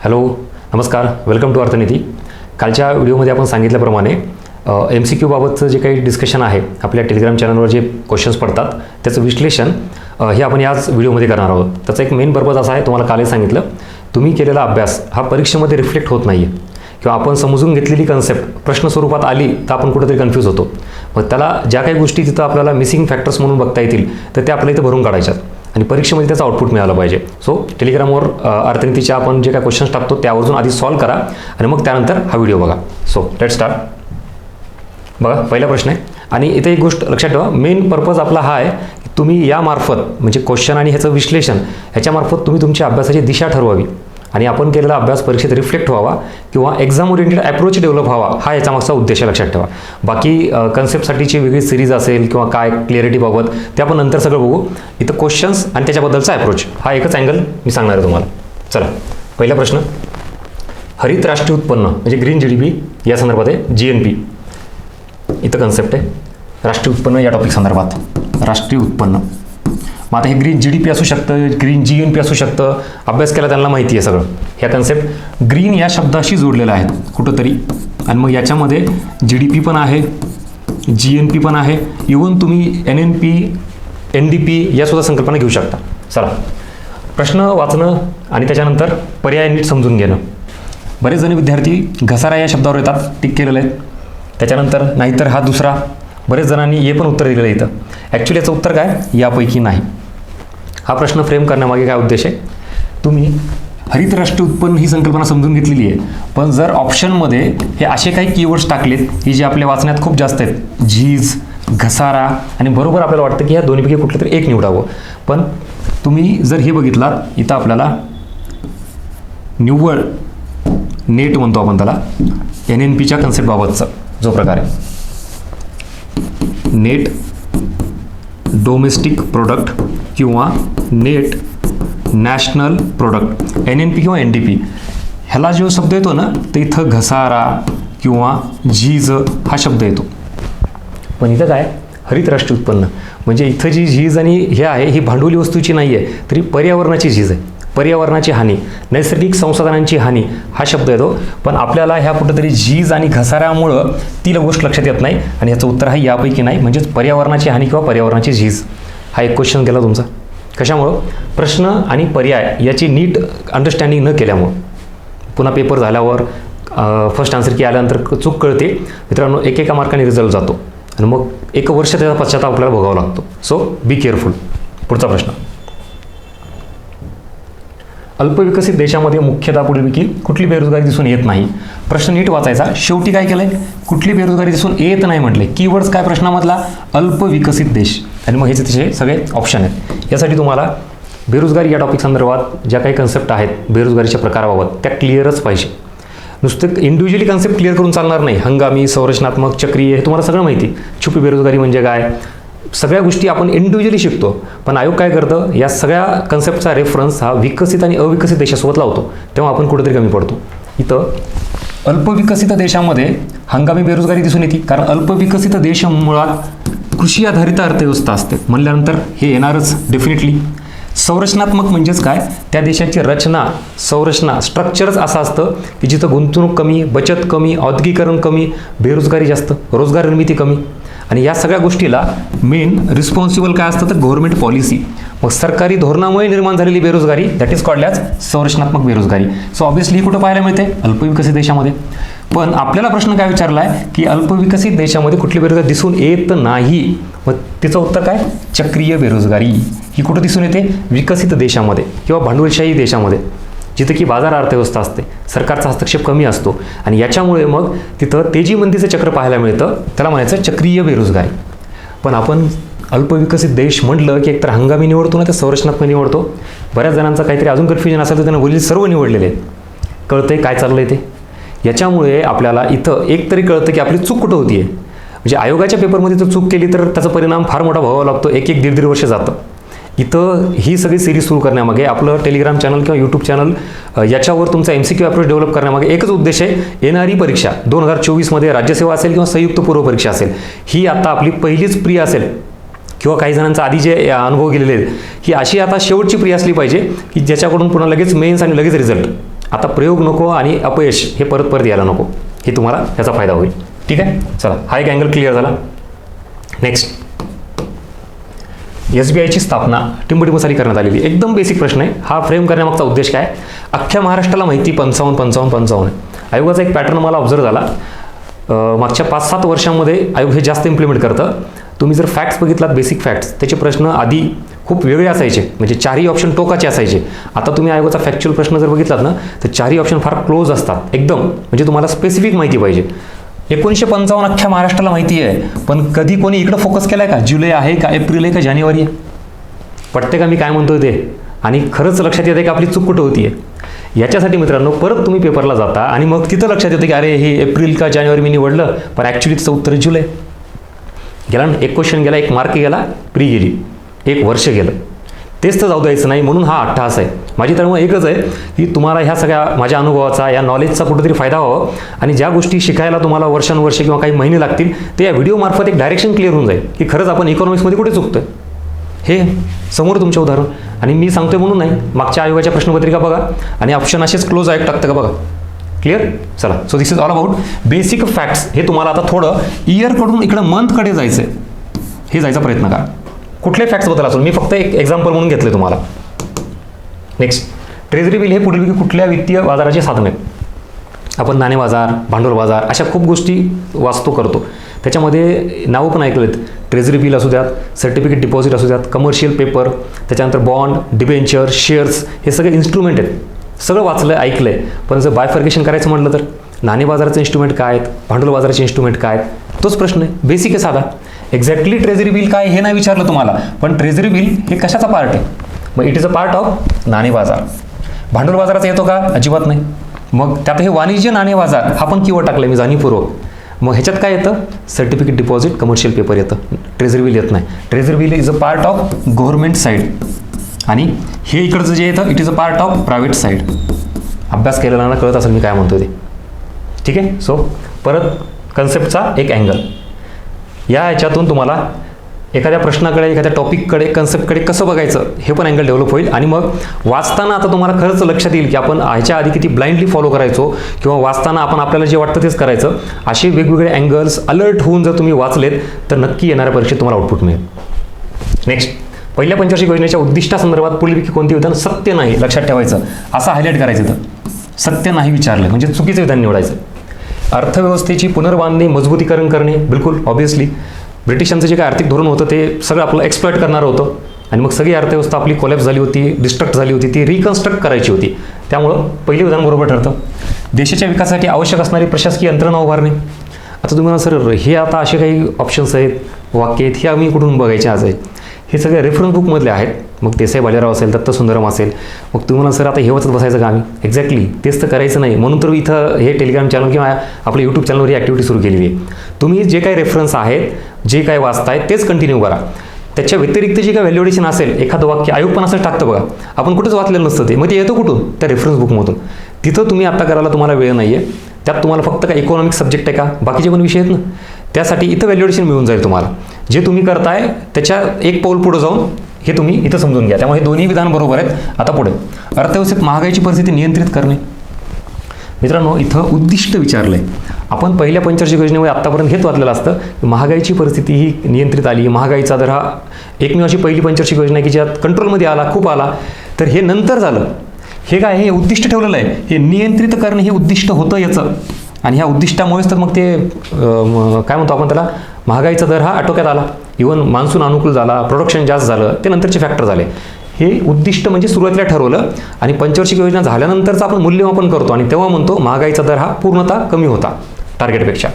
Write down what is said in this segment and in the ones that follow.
Hello, नमस्कार, welcome to अर्थनीती. कालच्या व्हिडिओमध्ये आपण सांगितल्याप्रमाणे MCQ बाबतचं जे काही डिस्कशन आहे, आपल्या टेलिग्राम चॅनलवर जे क्वेश्चन्स पडतात त्याचं विश्लेषण हे आपण याच व्हिडिओमध्ये करणार आहोत. त्याचा एक मेन पर्पज असा आहे, तुम्हाला कालच सांगितलं, तुम्ही केलेला अभ्यास हा परीक्षेमध्ये रिफ्लेक्ट होत नाही आहे किंवा आपण समजून घेतलेली कन्सेप्ट प्रश्न स्वरूपात आली तर आपण कुठेतरी कन्फ्यूज होतो. मग त्याला ज्या काही गोष्टी तिथं आपल्याला मिसिंग फॅक्टर्स म्हणून बघता येतील तर त्या आपल्याला इथं भरून काढायच्यात आणि परीक्षेमध्ये त्याचा आउटपुट मिळाला पाहिजे. सो टेलिग्रामवर अर्थनीतीच्या आपण जे काही क्वेश्चन्स टाकतो त्यावरून आधी सॉल्व्ह करा आणि मग त्यानंतर हा व्हिडिओ बघा. So let start. बघा, पहिला प्रश्न आहे आणि इथे एक गोष्ट लक्षात ठेवा, मेन पर्पज आपला हा आहे की तुम्ही यामार्फत म्हणजे क्वेश्चन आणि ह्याचं विश्लेषण ह्याच्यामार्फत तुम्ही तुमच्या अभ्यासाची दिशा ठरवावी आणि आपण केलेला अभ्यास परीक्षेत रिफ्लेक्ट व्हावा किंवा एक्झाम ओरिएंटेड अप्रोच डेव्हलप व्हावा, हा याच्यामागचा उद्देश लक्षात ठेवा. बाकी कन्सेप्टसाठीची वेगळी सिरीज असेल किंवा काय क्लिअरिटीबाबत ते आपण नंतर सगळं बघू. इथं क्वेश्चन्स आणि त्याच्याबद्दलचा अप्रोच हा एकच अँगल मी सांगणार आहे तुम्हाला. चला, पहिला प्रश्न, हरित राष्ट्रीय उत्पन्न म्हणजे ग्रीन GDP या संदर्भात आहे. GNP इथं कन्सेप्ट आहे, राष्ट्रीय उत्पन्न या टॉपिक संदर्भात राष्ट्रीय उत्पन्न. मग आता हे ग्रीन GDP असू शकतं, ग्रीन GNP असू शकतं, अभ्यास केला त्यांना माहिती आहे सगळं. ह्या कन्सेप्ट ग्रीन या शब्दाशी जोडलेला आहे कुठंतरी आणि मग याच्यामध्ये GDP पण आहे, GNP पण आहे, इव्हन तुम्ही NNP NDP यासुद्धा संकल्पना घेऊ शकता. चला, प्रश्न वाचणं आणि त्याच्यानंतर पर्याय नीट समजून घेणं. बरेच जण विद्यार्थी घसारा या शब्दावर येतात, टिक केलेलं आहे, त्याच्यानंतर नाहीतर हा दुसरा. बरेच जणांनी हे पण उत्तर दिलेलं आहे इथं. ॲक्च्युली याचं उत्तर काय, यापैकी नाही. हा प्रश्न फ्रेम करण्यामागे काय उद्देश आहे, तुम्ही हरित राष्ट्रीय उत्पन्न ही संकल्पना समजून घेतलेली आहे, पण जर ऑप्शनमध्ये हे असे काही कीवर्ड्स टाकलेत की जे आपल्या वाचण्यात खूप जास्त आहेत, झीज, घसारा, आणि बरोबर आपल्याला वाटतं की ह्या दोन्हीपैकी कुठलं तरी एक निवडावं. पण तुम्ही जर हे बघितलात, इथं आपल्याला निव्वळ नेट म्हणतो आपण त्याला, NNPच्या कन्सेप्टबाबतचा जो प्रकार आहे, नेट डोमेस्टिक प्रोडक्ट किंवा नेट नॅशनल प्रोडक्ट, NNP किंवा NDP, ह्याला जो शब्द येतो ना, तर इथं घसारा किंवा झीज हा शब्द येतो. पण इथं काय, हरित राष्ट्रीय उत्पन्न म्हणजे इथं जी झीज आणि हे आहे ही भांडवली वस्तूची नाही आहे, तरी पर्यावरणाची झीज आहे, पर्यावरणाची हानी, नैसर्गिक संसाधनांची हानी हा शब्द येतो. पण आपल्याला ह्या कुठंतरी झीज आणि घसाऱ्यामुळं ती गोष्ट लक्षात येत नाही आणि ह्याचं उत्तर आहे यापैकी नाही, म्हणजेच पर्यावरणाची हानी किंवा पर्यावरणाची झीज. हा एक क्वेश्चन गेला तुमचा. कशामुळं, प्रश्न आणि पर्याय याची नीट अंडरस्टँडिंग न केल्यामुळं. पुन्हा पेपर झाल्यावर फर्स्ट आन्सर की आल्यानंतर चूक कळते मित्रांनो, एकेका मार्काने रिझल्ट जातो आणि मग एक वर्ष त्याचा पश्चाताप आपल्याला भोगावा लागतो. So be careful. पुढचा प्रश्न, अल्पविकसित देशामध्ये मुख्यतः पुढीलपैकी कुठली बेरोजगारी दिसून येत नाही. प्रश्न नीट वाचायचा. शेवटी काय केलंय, कुठली बेरोजगारी दिसून येत नाही म्हटले. कीवर्ड्स काय प्रश्नामधला, अल्पविकसित देश, आणि मग ह्याचे तिचे सगळे ऑप्शन आहेत. यासाठी तुम्हाला बेरोजगारी या टॉपिक संदर्भात ज्या काही कन्सेप्ट आहेत बेरोजगारीच्या प्रकाराबाबत त्या क्लिअरच पाहिजे. नुसतं इंडिव्हिज्युअली कन्सेप्ट क्लिअर करून चालणार नाही. हंगामी, संरचनात्मक, चक्रीय हे तुम्हाला सगळं माहिती. छुपी बेरोजगारी म्हणजे काय, सगळ्या गोष्टी आपण इंडिव्हिज्युअली शिकतो. पण आयोग काय करतं, या सगळ्या कन्सेप्टचा रेफरन्स हा विकसित आणि अविकसित देशासोबत लावतो, तेव्हा आपण कुठेतरी कमी पडतो. इथं अल्पविकसित देशामध्ये हंगामी बेरोजगारी दिसून येते, कारण अल्पविकसित देश मुळात कृषी आधारित अर्थव्यवस्था असते म्हणल्यानंतर हे येणारच डेफिनेटली. संरचनात्मक म्हणजेच काय, त्या देशाची रचना, संरचना, स्ट्रक्चरच असं असतं की जिथं गुंतवणूक कमी, बचत कमी, औद्योगिकरण कमी, बेरोजगारी जास्त, रोजगार निर्मिती कमी. आणि या सगळ्या गोष्टीला मेन रिस्पॉन्सिबल काय असतं तर गव्हर्नमेंट पॉलिसी. मग सरकारी धोरणामुळे निर्माण झालेली बेरोजगारी दॅट इज कॉल्ड ॲज संरचनात्मक बेरोजगारी. सो ऑब्व्हियसली ही कुठं पाहायला मिळते, अल्पविकसित देशामध्ये. पण आपल्याला प्रश्न काय विचारला आहे की अल्पविकसित देशामध्ये कुठली बेरोजगारी दिसून येत नाही. मग तिचं उत्तर काय, चक्रीय बेरोजगारी. ही कुठं दिसून येते, विकसित देशामध्ये किंवा भांडवलशाही देशामध्ये, जिथं की बाजार अर्थव्यवस्था असते, सरकारचा हस्तक्षेप कमी असतो आणि याच्यामुळे मग तिथं तेजीमंदीचं चक्र पाहायला मिळतं, त्याला म्हणायचं चक्रीय बेरोजगारी. पण आपण अल्पविकसित देश म्हटलं की एकतर हंगामी निवडतो ना, तर संरचनात्मक निवडतो. बऱ्याच जणांचा काहीतरी अजून कन्फ्युजन असेल तर त्यांना वरील सर्व निवडलेले आहेत. कळतंय काय चाललंय ते. याच्यामुळे आपल्याला इथं एक तरी कळतं की आपली चूक कुठं होती आहे. म्हणजे आयोगाच्या पेपरमध्ये जर चूक केली तर त्याचा परिणाम फार मोठा भोगावा लागतो, एक दीड वर्ष जातं. इथं ही सगळी सिरीज सुरू करण्यामागे आपलं टेलिग्राम चॅनल किंवा यूट्यूब चॅनल याच्यावर तुमचा MCQ अप्रोच डेव्हलप करण्यामागे एकच उद्देश आहे, येणारी परीक्षा 2024मध्ये राज्यसेवा असेल किंवा संयुक्त पूर्व परीक्षा असेल, ही आता आपली पहिलीच प्रिय असेल किंवा काही जणांचा आधी जे अनुभव गेलेले आहेत, ही अशी आता शेवटची प्रिय असली पाहिजे की ज्याच्याकडून पुन्हा लगेच मेन्स आणि लगेच रिझल्ट आता प्रयोग नको आणि अपयश हे परत परत यायला नको, हे तुम्हाला याचा फायदा होईल. ठीक आहे, चला हा एक अँगल क्लिअर झाला. नेक्स्ट, SBIची स्थापना टिंबटिंबसाली करण्यात आलेली. एकदम बेसिक प्रश्न आहे हा. फ्रेम करण्यामागचा उद्देश काय? अख्ख्या महाराष्ट्राला माहिती 55 आयोगाचा एक पॅटर्न मला ऑब्झर्व झाला. मागच्या 5-7 वर्षांमध्ये आयोग हे जास्त इम्प्लिमेंट करतं. तुम्ही जर फॅक्ट्स बघितलात, बेसिक फॅक्ट्स, त्याचे प्रश्न आधी खूप वेगळे असायचे, म्हणजे 4ही ऑप्शन टोकाचे असायचे. आता तुम्ही आयोगाचा फॅक्च्युअल प्रश्न जर बघितलात ना, तर 4ही ऑप्शन फार क्लोज असतात एकदम, म्हणजे तुम्हाला स्पेसिफिक माहिती पाहिजे. 1955 अख्ख्या महाराष्ट्राला माहिती आहे, पण कधी कोणी इकडं फोकस केलाय का? जुलै आहे का, एप्रिल आहे का, जानेवारी आहे? पटते का मी काय म्हणतोय ते? आणि खरंच लक्षात येते की आपली चूक कुठं होतीये? याच्यासाठी मित्रांनो परत तुम्ही पेपरला जाता आणि मग तिथं लक्षात येतं की अरे हे एप्रिल का जानेवारी मी निवडलं, पण ॲक्च्युली तिचं उत्तर जुलै. गेला ना, एक क्वेश्चन गेला, एक मार्क गेला, प्री गेली, 1 वर्ष गेलं. तेच तर जाऊ द्यायचं नाही, म्हणून हा अट्टहास आहे. माझी तर मग एकच आहे की तुम्हाला ह्या सगळ्या माझ्या अनुभवाचा, या नॉलेजचा कुठेतरी फायदा व्हावा आणि ज्या गोष्टी शिकायला तुम्हाला वर्षानुवर्षे किंवा काही महिने लागतील ते या व्हिडिओमार्फत एक डायरेक्शन क्लिअर होऊन जाईल की खरंच आपण इकॉनॉमिक्समध्ये कुठे चुकतोय. हे समोर तुमचे उदाहरण, आणि मी सांगतोय म्हणून नाही, मागच्या आयोगाच्या प्रश्नपत्रिका बघा आणि ऑप्शन असेच क्लोज आयोग टाकतं का बघा. क्लिअर? चला, so this is all about basic facts. हे तुम्हाला आता थोडं इयरकडून इकडं मंथकडे जायचं आहे, हे जायचा प्रयत्न करा. कुठले फॅक्ट्सबद्दल असेल, मी फक्त एक एक्झाम्पल म्हणून घेतले तुम्हाला. नेक्स्ट, ट्रेझरी बिल हे पुढील कुठल्या वित्तीय बाजाराचे साधन आहेत? आपण नाणे बाजार, भांडवल बाजार अशा खूप गोष्टी वाचतो करतो. त्याच्यामध्ये नावं पण ऐकलेत. ट्रेझरी बिल असू द्यात, सर्टिफिकेट डिपॉझिट असू द्यात, कमर्शियल पेपर, त्याच्यानंतर बॉन्ड, डिबेंचर, शेअर्स, हे सगळे इन्स्ट्रुमेंट आहेत. सगळं वाचलं, ऐकलं आहे. पण जर बायफर्केशन करायचं म्हटलं तर नाणे बाजाराचे इन्स्ट्रुमेंट काय आहेत, भांडवल बाजाराचे इन्स्ट्रुमेंट काय आहेत, तोच प्रश्न आहे. बेसिक आहे, साधा. एक्झॅक्टली ट्रेझरी बिल काय हे नाही विचारलं तुम्हाला, पण ट्रेझरी बिल हे कशाचा पार्ट आहे? मग it is a part of नाणे बाजार. भांडवल बाजाराचा येतो का? अजिबात नाही. मग त्यात हे वाणिज्य नाणे बाजार हा पण कीवर्ड टाकलं मी जाणीवपूर्वक. मग ह्याच्यात काय येतं? सर्टिफिकेट डिपॉझिट, कमर्शियल पेपर येतं. ट्रेझरी बिल येत नाही. Treasury bill is a part of government side आणि हे इकडचं जे येतं it is a part of private side. अभ्यास केलेला ना कळत असेल मी काय म्हणतो ते. ठीक आहे, सो परत कन्सेप्टचा एक अँगल. या ह्याच्यातून तुम्हाला एखाद्या प्रश्नाकडे, एखाद्या टॉपिककडे, कन्सेप्टकडे कसं बघायचं हे पण अँगल डेव्हलप होईल. आणि मग वाचताना आता तुम्हाला खरंच लक्षात येईल की आपण ह्याच्या आधी किती ब्लाइंडली फॉलो करायचो किंवा वाचताना आपण आपल्याला जे वाटतं तेच करायचं. असे वेगवेगळे अँगल्स अलर्ट होऊन जर तुम्ही वाचलेत तर नक्की येणाऱ्या परीक्षेत तुम्हाला आउटपुट मिळेल. नेक्स्ट, पहिल्या पंचवार्षिक योजनेच्या उद्दिष्टासंदर्भात पुढीलपैकी कोणते विधान सत्य नाही, लक्षात ठेवायचं, असं हायलाईट करायचं. तर सत्य नाही विचारलं म्हणजे चुकीचं विधान निवडायचं. अर्थव्यवस्थेची पुनर्बांधणी, मजबूतीकरण करणे, बिलकुल ऑब्व्हियसली ब्रिटिशांचं जे काय आर्थिक धोरण होतं ते सगळं आपलं एक्सप्लॉइट करणारं होतं आणि मग सगळी अर्थव्यवस्था आपली कोलॅप्स झाली होती, डिस्ट्रक्ट झाली होती, ती रिकन्स्ट्रक्ट करायची होती. त्यामुळं पहिलं विधान बरोबर ठरतं. देशाच्या विकासासाठी आवश्यक असणारी प्रशासकीय यंत्रणा उभारणे. आता तुम्हाला सर हे आता असे काही ऑप्शन्स आहेत, वाक्य आहेत, हे आम्ही कुठून बघायचे आज आहे? हे सगळे रेफरन्स बुकमधले आहेत. मग देसाई बाजीराव असेल, दत्त सुंदरम असेल. मग तुम्हाला सर आता हे वाचत बसायचं का आम्ही? एक्झॅक्टली तेच तर करायचं नाही. म्हणून तर इथं हे टेलिग्राम चॅनल किंवा आपल्या यूट्यूब चॅनलवर ही ॲक्टिव्हिटी सुरू केलेली आहे. तुम्ही जे काही रेफरन्स आहेत, जे काही वाचताय तेच कंटिन्यू करा. त्याच्या व्यतिरिक्त जे काही व्हॅल्युएशन असेल, एखादं वाक्य आयोग पण असं टाकतं बघा, आपण कुठंच वाचलेलं नसतं ते, मग ते येतं कुठून? त्या रेफरन्स बुकमधून. तिथं तुम्ही आता करायला तुम्हाला वेळ नाही आहे. त्यात तुम्हाला फक्त काय इकॉनॉमिक्स सब्जेक्ट आहे का? बाकीचे पण विषय आहेत ना. त्यासाठी इथं व्हॅल्युएशन मिळून जाईल तुम्हाला. जे तुम्ही करताय त्याच्या एक पाऊल पुढे जाऊन हे तुम्ही इथं समजून घ्या. त्यामुळे हे दोन्ही विधान बरोबर आहेत. आता पुढे, अर्थव्यवस्थेत महागाईची परिस्थिती नियंत्रित करणे. मित्रांनो, इथं उद्दिष्ट विचारलं आहे. आपण पहिल्या पंचवार्षिक योजनेमध्ये आत्तापर्यंत हेच वाचलेलं असतं की महागाईची परिस्थिती ही नियंत्रित आली, महागाईचा दर हा एकमेव अशी पहिली पंचवार्षिक योजना आहे की ज्यात कंट्रोलमध्ये आला, खूप आला. तर हे नंतर झालं. हे काय, हे उद्दिष्ट ठेवलेलं आहे. हे नियंत्रित करणे हे उद्दिष्ट होतं याचं, आणि ह्या उद्दिष्टामुळेच तर मग ते काय म्हणतो आपण त्याला, महागाईचा दर हा आटोक्यात आला. इव्हन मान्सून अनुकूल झाला, प्रोडक्शन जास्त झालं, ते नंतरचे फॅक्टर झाले. हे उद्दिष्ट म्हणजे सुरुवातीला ठरवलं आणि पंचवार्षिक योजना झाल्यानंतरच आपण मूल्यमापन करतो आणि तेव्हा म्हणतो महागाईचा दर हा पूर्णतः कमी होता टार्गेटपेक्षा.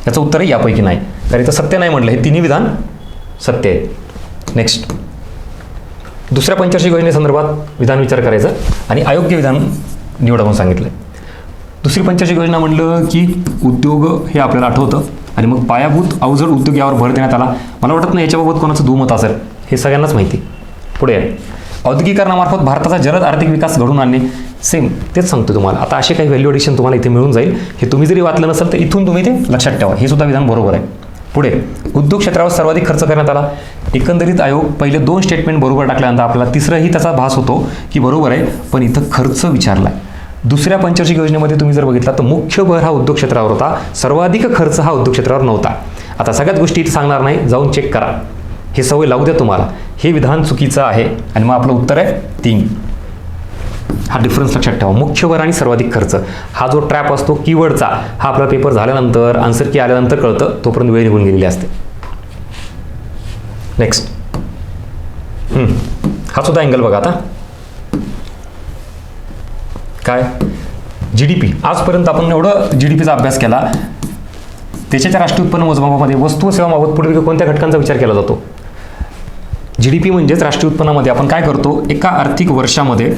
याचं उत्तर आहे यापैकी नाही, कारण इथं सत्य नाही म्हटलं. हे तिन्ही विधान सत्य आहेत. नेक्स्ट, दुसऱ्या पंचवार्षिक योजनेसंदर्भात विधान विचार करायचं आणि अयोग्य विधान निवडा म्हणून सांगितलं. दुसरी पंचवार्षिक योजना म्हटलं की उद्योग हे आपल्याला आठवतं आणि मग पायाभूत अवजड उद्योग यावर भर देण्यात आला. मला वाटत नाही याच्याबाबत कोणाचं दुमत असेल, हे सगळ्यांनाच माहिती. पुढे आहे, औद्योगिकरणामार्फत भारताचा जलद आर्थिक विकास घडवून आणणे. सेम तेच सांगतो तुम्हाला. आता असे काही व्हॅल्यू एडिशन तुम्हाला इथे मिळून जाईल. हे तुम्ही जरी वाचलं नसेल तर इथून तुम्ही ते लक्षात ठेवा. हे सुद्धा विधान बरोबर आहे. पुढे, उद्योग क्षेत्रावर सर्वाधिक खर्च करण्यात आला. एकंदरीत आयोग पहिले 2 स्टेटमेंट बरोबर टाकल्यानंतर आपल्याला तिसरंही त्याचा भास होतो की बरोबर आहे, पण इथं खर्च विचारला आहे. दुसऱ्या पंचवार्षिक योजनेमध्ये तुम्ही जर बघितला तर मुख्य भर हा उद्योग क्षेत्रावर होता, सर्वाधिक खर्च हा उद्योग क्षेत्रावर नव्हता. आता सगळ्याच गोष्टी इथे सांगणार नाही, जाऊन चेक करा, हे सवय लावू द्या तुम्हाला. हे विधान चुकीचं आहे आणि मग आपलं उत्तर आहे 3. हा डिफरन्स लक्षात ठेवा, मुख्य भर आणि सर्वाधिक खर्च. हा जो ट्रॅप असतो कीवर्डचा, हा आपला पेपर झाल्यानंतर आन्सर की आल्यानंतर कळतं, तोपर्यंत वेळ निघून गेलेली असते. नेक्स्ट, हा सुद्धा अँगल बघा. आता काय GDP, आजपर्यंत आपण एवढं GDPचा अभ्यास केला. त्याच्या राष्ट्रीय उत्पन्न मोजमापामध्ये वस्तू व सेवाबाबत पुढील कोणत्या घटकांचा विचार केला जातो? GDP म्हणजेच राष्ट्रीय उत्पन्नामध्ये आपण काय करतो, एका आर्थिक वर्षामध्ये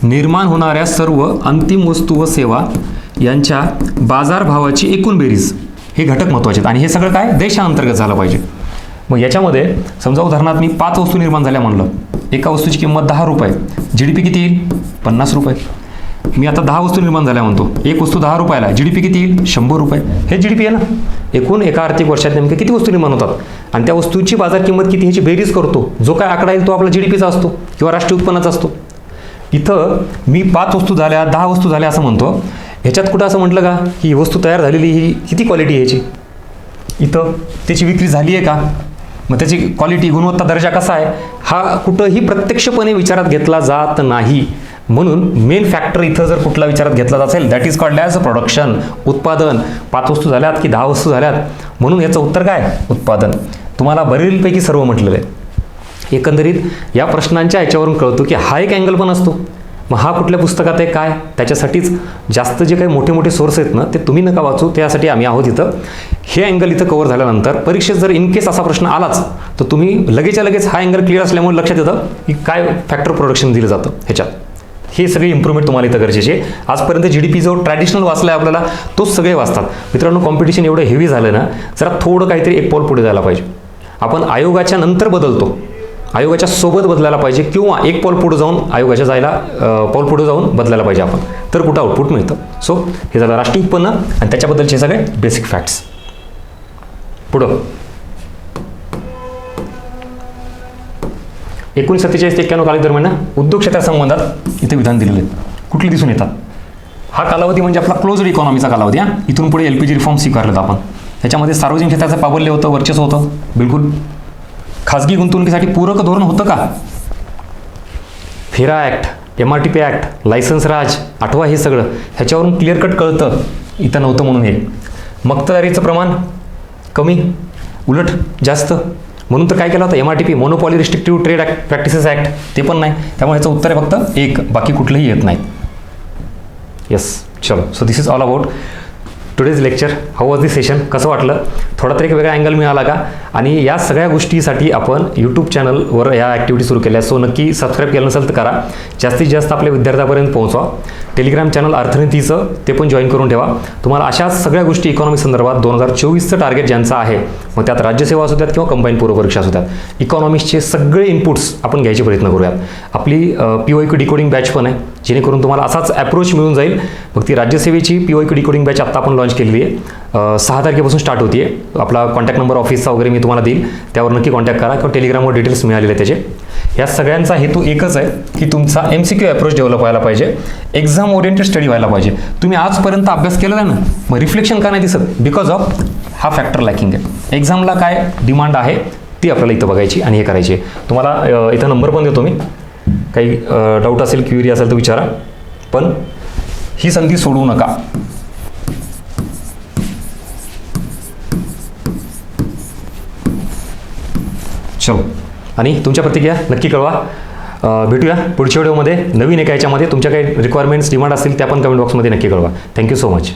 निर्माण होणाऱ्या सर्व अंतिम वस्तू व सेवा यांच्या बाजारभावाची एकूण बेरीज, हे घटक महत्त्वाचे आहेत. आणि हे सगळं काय देशांतर्गत झालं पाहिजे. मग याच्यामध्ये समजा उदाहरणार्थ मी 5 वस्तू निर्माण झाल्या म्हणलं, एका वस्तूची किंमत 10 रुपये, GDP किती येईल? 50 रुपये. मी आता 10 वस्तू निर्माण झाल्या म्हणतो, एक वस्तू 10 रुपयाला, GDP किती येईल? 100 रुपये. हे GDP आहे ना. एकूण एका आर्थिक वर्षात नेमके किती वस्तू निर्माण होतात आणि त्या वस्तूची बाजार किंमत किती, ह्याची बेरीज करतो. जो काय आकडा येईल तो आपला GDPचा असतो किंवा राष्ट्रीय उत्पन्नाचा असतो. इथं मी 5 वस्तू झाल्या, 10 वस्तू झाल्या असं म्हणतो. ह्याच्यात कुठं असं म्हटलं का की ही वस्तू तयार झालेली ही किती क्वालिटी आहे ह्याची, इथं त्याची विक्री झाली आहे का, मग त्याची क्वालिटी, गुणवत्ता, दर्जा कसा आहे, हा कुठंही प्रत्यक्षपणे विचारात घेतला जात नाही. म्हणून मेन फॅक्टर इथं जर कुठला विचारात घेतला जात असेल, that is called as production, उत्पादन. 5 वस्तू झाल्यात की 10 वस्तू झाल्यात, म्हणून याचं उत्तर काय? उत्पादन. तुम्हाला बरेलपैकी सर्व म्हटलेलं आहे. एकंदरीत या प्रश्नांच्या ह्याच्यावरून कळतो की हा एक अँगल पण असतो. मग हा कुठल्या पुस्तकात आहे काय, त्याच्यासाठीच जास्त जे काही मोठे मोठे सोर्स आहेत ना, ते तुम्ही नका वाचू, त्यासाठी आम्ही आहोत इथं. हे अँगल इथं कव्हर झाल्यानंतर परीक्षेत जर इन केस असा प्रश्न आलाच तर तुम्ही लगेचच्या लगेच हा अँगल क्लिअर असल्यामुळे लक्षात येतं की काय फॅक्टर प्रोडक्शन दिलं जातं ह्याच्यात. हे सगळे इम्प्रूव्हमेंट तुम्हाला इथं गरजेचे आहे. आजपर्यंत GDP जो ट्रॅडिशनल वाचला आहे आपल्याला, तोच सगळे वाचतात. मित्रांनो, कॉम्पिटिशन एवढं हेवी झालं ना, जरा थोडं काहीतरी एक पाऊल पुढे जायला पाहिजे. आपण आयोगाच्या नंतर बदलतो, आयोगाच्या सोबत बदलायला पाहिजे किंवा एक पाऊल पुढे जाऊन आयोगाच्या पाऊल पुढे जाऊन बदलायला पाहिजे आपण, तर कुठं आउटपुट मिळतं. सो हे झालं राष्ट्रीय उत्पन्न आणि त्याच्याबद्दलचे सगळे बेसिक फॅक्ट्स. पुढं 1947 ते 91 कालावधी दरम्यान उद्योग क्षेत्रासंबंधात इथे विधान दिलेले आहेत. कुठले दिसून येतात? हा कालावधी म्हणजे आपला क्लोज्ड इकॉनॉमीचा कालावधी. इथून पुढे LPG रिफॉर्म स्वीकारलेत आपण. त्याच्यामध्ये सार्वजनिक क्षेत्राचं प्राबल्य होतं, वर्चस्व होतं. बिलकुल. खाजगी गुंतवणुकीसाठी पूरक धोरण होतं का? फेरा ॲक्ट, MRTP ॲक्ट, लायसन्स राज, आठवा, हे सगळं ह्याच्यावरून क्लिअर कट कळतं. इथं नव्हतं म्हणून हे. मक्तेदारीचं प्रमाण कमी, उलट जास्त. म्हणून तर काय केलं होतं, MRTP, monopoly restrictive trade practices act, ते पण नाही. त्यामुळे ह्याचं उत्तर आहे फक्त 1, बाकी कुठलंही येत नाही. येस, चलो. So this is all about today's lecture. How was this session? कसं वाटलं? थोडा तरी एक वेगळा अँगल मिळाला का? आणि या सगळ्या गोष्टीसाठी आपण यूट्यूब चॅनलवर या ॲक्टिव्हिटी सुरू केल्या. सो नक्की सबस्क्राईब केलं नसेल तर करा. जास्तीत जास्त आपल्या विद्यार्थ्यापर्यंत पोहोचवा. टेलिग्राम चॅनल अर्थनीतीचं ते पण जॉईन करून ठेवा. तुम्हाला अशाच सगळ्या गोष्टी इकॉनॉमी संदर्भात 2024चं टार्गेट ज्यांचं आहे, मग त्यात राज्यसेवा असू द्यात किंवा कंबाईन पूर्व परीक्षा असू द्यात, इकॉनॉमिक्सचे सगळे इनपुट्स आपण घ्यायचे प्रयत्न करूयात. आपली PYQ डिकोडिंग बॅच पण आहे, जेणेकरून तुम्हाला असाच अप्रोच मिळून जाईल. मग ती राज्यसेवेची PYQ डिकोडिंग बॅच आत्ता आपण लॉन्च केलेली आहे. 6 तारखेपासून स्टार्ट होती आहे. आपला कॉन्टॅक्ट नंबर ऑफिसचा वगैरे मी तुम्हाला देईल, त्यावर नक्की कॉन्टॅक्ट करा किंवा टेलिग्रामवर डिटेल्स मिळालेले त्याचे. या सगळ्यांचा हेतू एकच आहे की तुमचा MCQ अप्रोच डेव्हलप व्हायला पाहिजे, एक्झाम ओरिएंटेड स्टडी व्हायला पाहिजे. तुम्ही आजपर्यंत अभ्यास केलेला आहे ना, मग रिफ्लेक्शन का नाही दिसत? बिकॉज ऑफ हा फॅक्टर लॅकिंग आहे. एक्झामला काय डिमांड आहे ती आपल्याला इथं बघायची आणि हे करायची. तुम्हाला इथं नंबर पण देतो मी, काही डाऊट असेल, क्युरी असेल तर विचारा. पण ही संधी सोडू नका. चलो, आणि तुमच्या प्रतिक्रिया नक्की कळवा. भेटूया पुढच्या व्हिडिओमध्ये नवीन एका याच्यामध्ये. तुमच्या काही रिक्वायरमेंट्स, डिमांड असतील त्या पण कमेंट बॉक्समध्ये नक्की कळवा. Thank you so much.